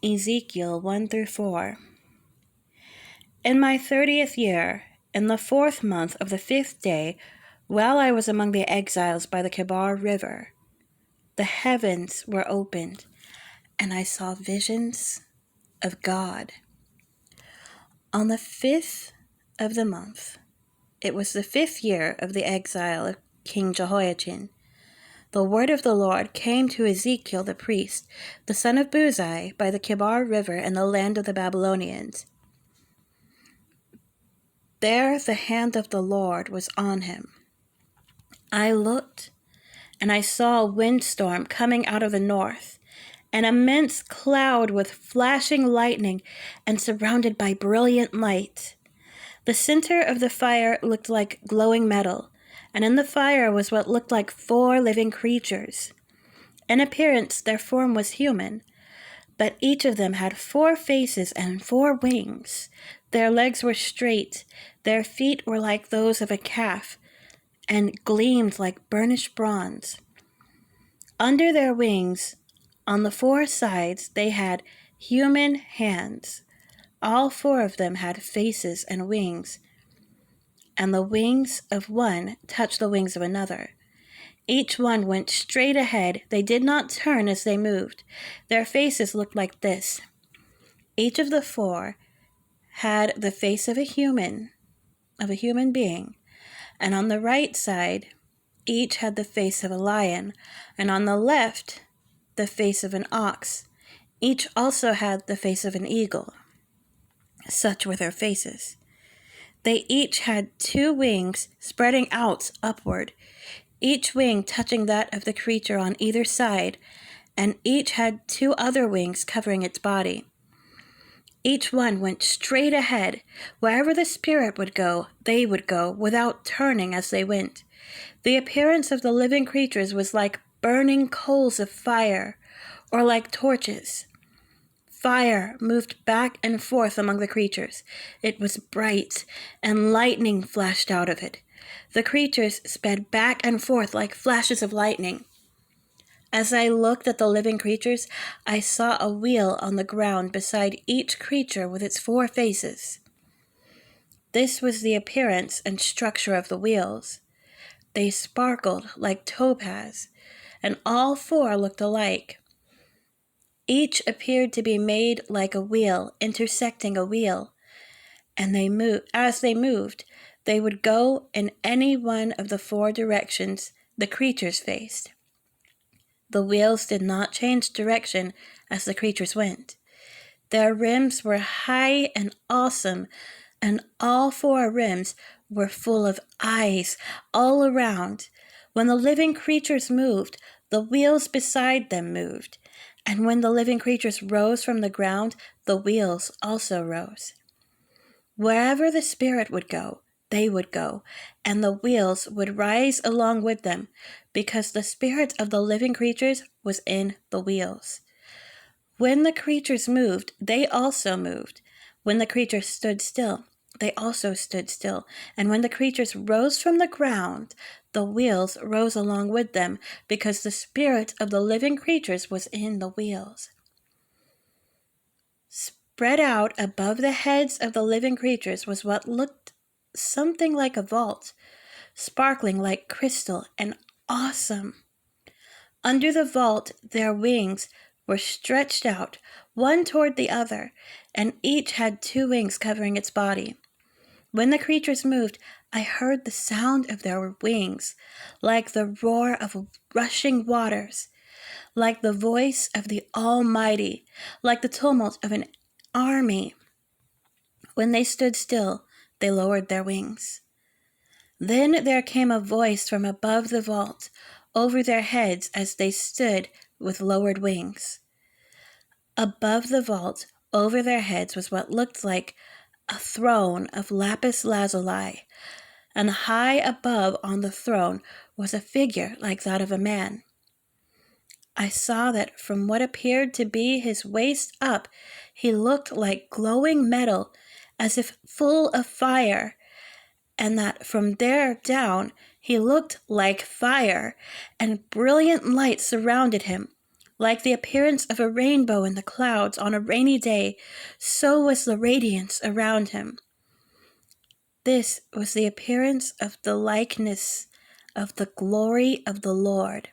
Ezekiel 1-4. In my 30th year, in the 4th month of the 5th day, while I was among the exiles by the Kebar River, the heavens were opened, and I saw visions of God. On the 5th of the month, it was the 5th year of the exile of King Jehoiachin, the word of the Lord came to Ezekiel the priest, the son of Buzi, by the Kebar River in the land of the Babylonians. There the hand of the Lord was on him. I looked, and I saw a windstorm coming out of the north, an immense cloud with flashing lightning and surrounded by brilliant light. The center of the fire looked like glowing metal, and in the fire was what looked like 4 living creatures. In appearance, their form was human, but each of them had 4 faces and 4 wings. Their legs were straight, their feet were like those of a calf, and gleamed like burnished bronze. Under their wings, on the 4 sides, they had human hands. All 4 of them had faces and wings, and the wings of one touched the wings of another. Each one went straight ahead. They did not turn as they moved. Their faces looked like this. Each of the 4 had the face of a human being, and on the right side, each had the face of a lion, and on the left, the face of an ox. Each also had the face of an eagle. Such were their faces. They each had 2 wings spreading out upward, each wing touching that of the creature on either side, and each had 2 other wings covering its body. Each one went straight ahead. Wherever the spirit would go, they would go, without turning as they went. The appearance of the living creatures was like burning coals of fire, or like torches. Fire moved back and forth among the creatures. It was bright, and lightning flashed out of it. The creatures sped back and forth like flashes of lightning. As I looked at the living creatures, I saw a wheel on the ground beside each creature with its 4 faces. This was the appearance and structure of the wheels. They sparkled like topaz, and all 4 looked alike. Each appeared to be made like a wheel intersecting a wheel, and as they moved, they would go in any one of the 4 directions the creatures faced. The wheels did not change direction as the creatures went. Their rims were high and awesome, and all 4 rims were full of eyes all around. When the living creatures moved, the wheels beside them moved. And when the living creatures rose from the ground, the wheels also rose. Wherever the spirit would go, they would go, and the wheels would rise along with them, because the spirit of the living creatures was in the wheels. When the creatures moved, they also moved. When the creatures stood still, they also stood still. And when the creatures rose from the ground, the wheels rose along with them, because the spirit of the living creatures was in the wheels. Spread out above the heads of the living creatures was what looked something like a vault, sparkling like crystal and awesome. Under the vault, their wings were stretched out, one toward the other, and each had 2 wings covering its body. When the creatures moved, I heard the sound of their wings, like the roar of rushing waters, like the voice of the Almighty, like the tumult of an army. When they stood still, they lowered their wings. Then there came a voice from above the vault, over their heads as they stood with lowered wings. Above the vault, over their heads, was what looked like a throne of lapis lazuli, and high above on the throne was a figure like that of a man. I saw that from what appeared to be his waist up, he looked like glowing metal, as if full of fire, and that from there down he looked like fire, and brilliant light surrounded him. Like the appearance of a rainbow in the clouds on a rainy day, so was the radiance around him. This was the appearance of the likeness of the glory of the Lord.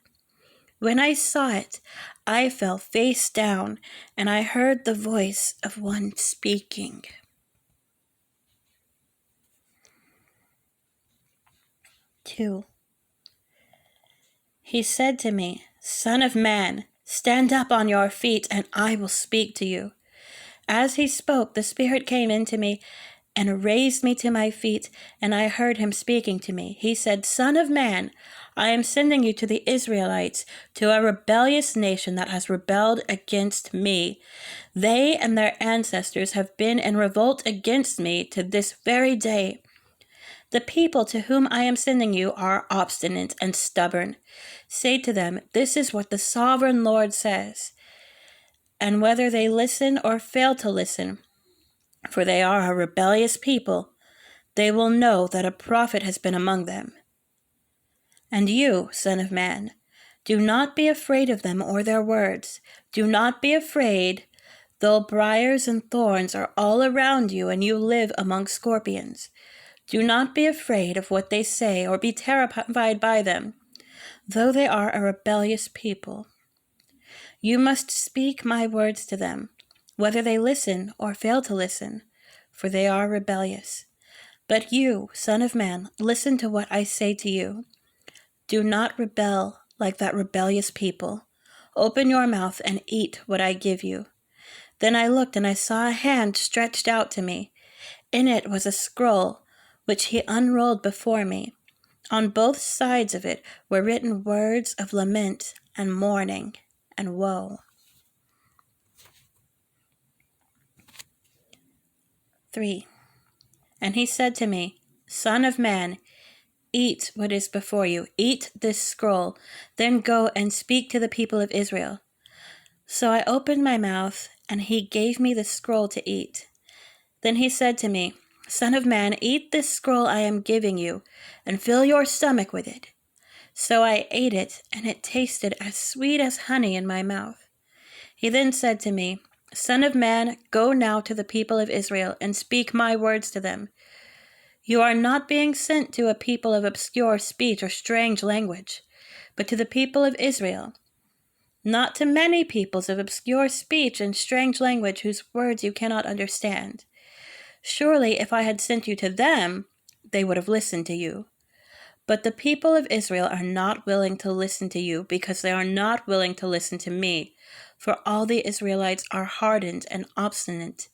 When I saw it, I fell face down, and I heard the voice of one speaking. Two. He said to me, Son of man, stand up on your feet, and I will speak to you. As he spoke, the Spirit came into me and raised me to my feet, and I heard him speaking to me. He said, Son of man, I am sending you to the Israelites, to a rebellious nation that has rebelled against me. They and their ancestors have been in revolt against me to this very day. The people to whom I am sending you are obstinate and stubborn. Say to them, This is what the sovereign Lord says. And whether they listen or fail to listen, for they are a rebellious people, they will know that a prophet has been among them. And you, Son of man, do not be afraid of them or their words. Do not be afraid, though briars and thorns are all around you and you live among scorpions. Do not be afraid of what they say or be terrified by them, though they are a rebellious people. You must speak my words to them, whether they listen or fail to listen, for they are rebellious. But you, Son of man, listen to what I say to you. Do not rebel like that rebellious people. Open your mouth and eat what I give you. Then I looked, and I saw a hand stretched out to me. In it was a scroll, which he unrolled before me. On both sides of it were written words of lament and mourning and woe. 3. And he said to me, Son of man, eat what is before you. Eat this scroll. Then go and speak to the people of Israel. So I opened my mouth, and he gave me the scroll to eat. Then he said to me, Son of man, eat this scroll I am giving you, and fill your stomach with it. So I ate it, and it tasted as sweet as honey in my mouth. He then said to me, Son of man, go now to the people of Israel, and speak my words to them. You are not being sent to a people of obscure speech or strange language, but to the people of Israel, not to many peoples of obscure speech and strange language whose words you cannot understand. Surely if I had sent you to them, they would have listened to you. But the people of Israel are not willing to listen to you because they are not willing to listen to me, for all the Israelites are hardened and obstinate.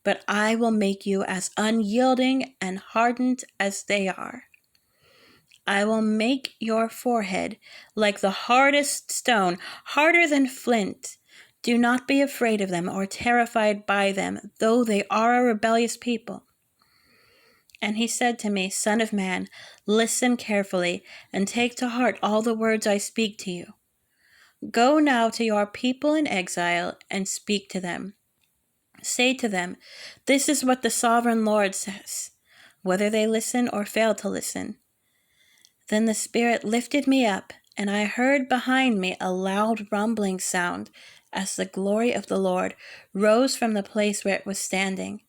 But I will make you as unyielding and hardened as they are. I will make your forehead like the hardest stone, harder than flint. Do not be afraid of them or terrified by them, though they are a rebellious people. And he said to me, Son of man, listen carefully and take to heart all the words I speak to you. Go now to your people in exile and speak to them. Say to them, This is what the sovereign Lord says, whether they listen or fail to listen. Then the Spirit lifted me up, and I heard behind me a loud rumbling sound, as the glory of the Lord rose from the place where it was standing.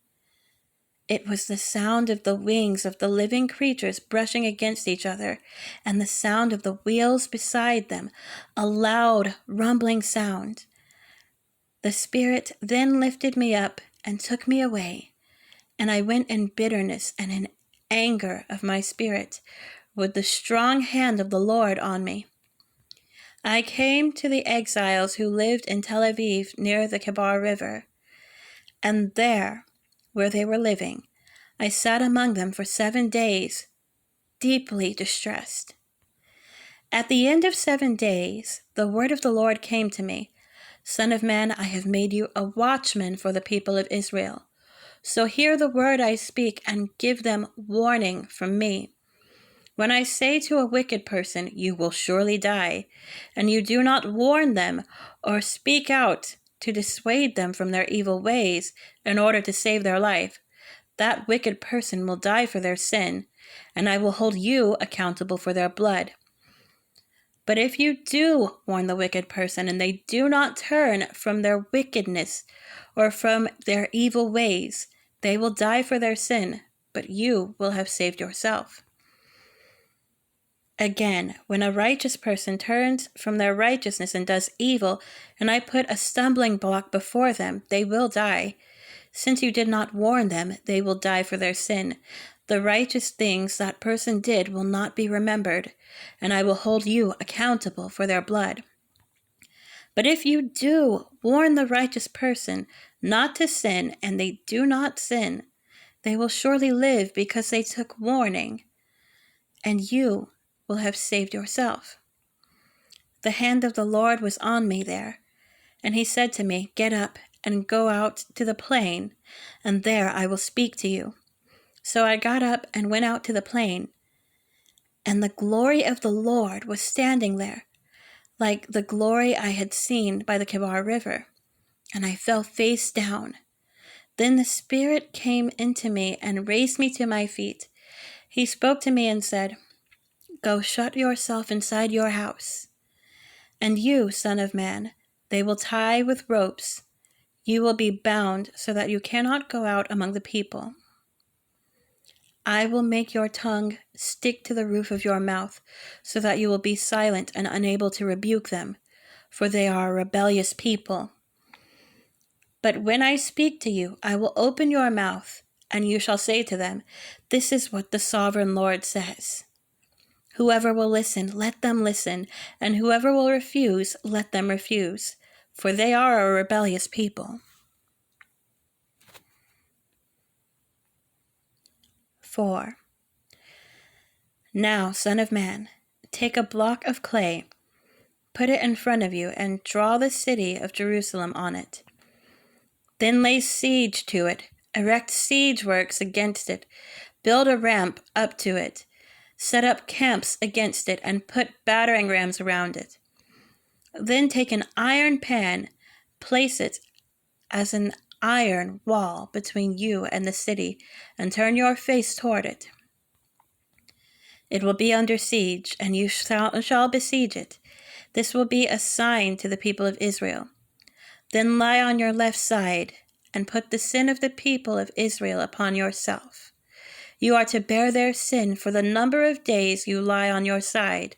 It was the sound of the wings of the living creatures brushing against each other, and the sound of the wheels beside them, a loud rumbling sound. The Spirit then lifted me up and took me away, and I went in bitterness and in anger of my spirit, with the strong hand of the Lord on me. I came to the exiles who lived in Tel Aviv near the Kebar River, and there, where they were living, I sat among them for 7 days, deeply distressed. At the end of 7 days, the word of the Lord came to me, Son of man, I have made you a watchman for the people of Israel. So hear the word I speak and give them warning from me. When I say to a wicked person, you will surely die, and you do not warn them or speak out to dissuade them from their evil ways in order to save their life, that wicked person will die for their sin, and I will hold you accountable for their blood. But if you do warn the wicked person and they do not turn from their wickedness or from their evil ways, they will die for their sin, but you will have saved yourself. Again, when a righteous person turns from their righteousness and does evil, and I put a stumbling block before them, they will die. Since you did not warn them, they will die for their sin. The righteous things that person did will not be remembered, and I will hold you accountable for their blood. But if you do warn the righteous person not to sin, and they do not sin, they will surely live because they took warning, and you will have saved yourself. The hand of the Lord was on me there, and he said to me, "Get up and go out to the plain, and there I will speak to you." So I got up and went out to the plain, and the glory of the Lord was standing there, like the glory I had seen by the Kibar River, and I fell face down. Then the Spirit came into me and raised me to my feet. He spoke to me and said, "Go shut yourself inside your house. And you, son of man, they will tie with ropes. You will be bound so that you cannot go out among the people. I will make your tongue stick to the roof of your mouth, so that you will be silent and unable to rebuke them, for they are a rebellious people. But when I speak to you, I will open your mouth, and you shall say to them, 'This is what the sovereign Lord says.' Whoever will listen, let them listen, and whoever will refuse, let them refuse, for they are a rebellious people." 4. Now, son of man, take a block of clay, put it in front of you, and draw the city of Jerusalem on it. Then lay siege to it, erect siege works against it, build a ramp up to it, set up camps against it, and put battering rams around it. Then take an iron pan, place it as an iron wall between you and the city, and turn your face toward it. It will be under siege, and you shall besiege it. This will be a sign to the people of Israel. Then lie on your left side, and put the sin of the people of Israel upon yourself. You are to bear their sin for the number of days you lie on your side.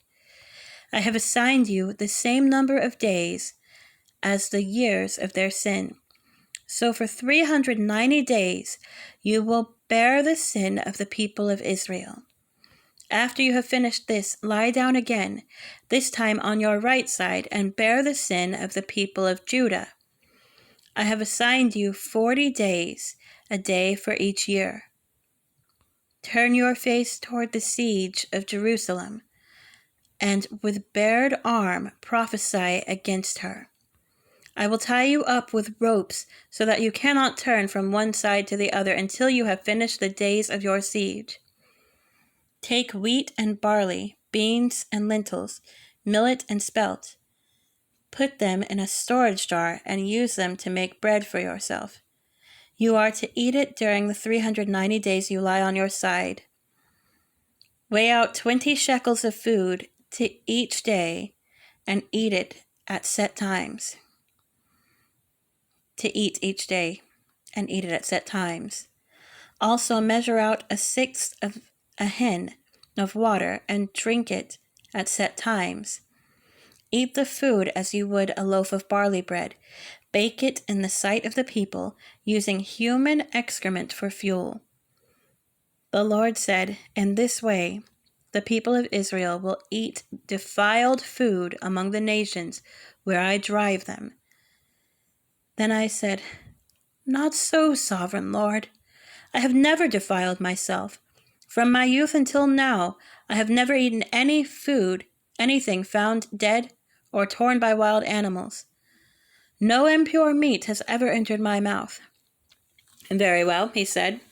I have assigned you the same number of days as the years of their sin. So for 390 days you will bear the sin of the people of Israel. After you have finished this, lie down again, this time on your right side, and bear the sin of the people of Judah. I have assigned you 40 days, a day for each year. Turn your face toward the siege of Jerusalem, and with bared arm prophesy against her. I will tie you up with ropes so that you cannot turn from one side to the other until you have finished the days of your siege. Take wheat and barley, beans and lentils, millet and spelt. Put them in a storage jar and use them to make bread for yourself. You are to eat it during the 390 days you lie on your side. Weigh out 20 shekels of food to each day and eat it at set times. To eat each day and eat it at set times. Also measure out a sixth of a hin of water and drink it at set times. Eat the food as you would a loaf of barley bread. Bake it in the sight of the people, using human excrement for fuel. The Lord said, "In this way, the people of Israel will eat defiled food among the nations where I drive them." Then I said, "Not so, sovereign Lord. I have never defiled myself. From my youth until now, I have never eaten any food, anything found dead or torn by wild animals. No impure meat has ever entered my mouth." "Very well," he said.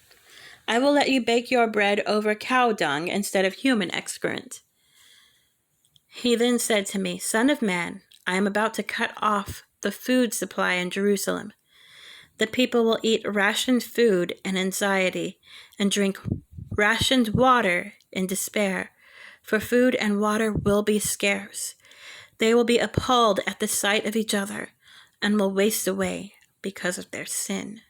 "I will let you bake your bread over cow dung instead of human excrement." He then said to me, "Son of man, I am about to cut off the food supply in Jerusalem. The people will eat rationed food in anxiety and drink rationed water in despair, for food and water will be scarce. They will be appalled at the sight of each other and will waste away because of their sin.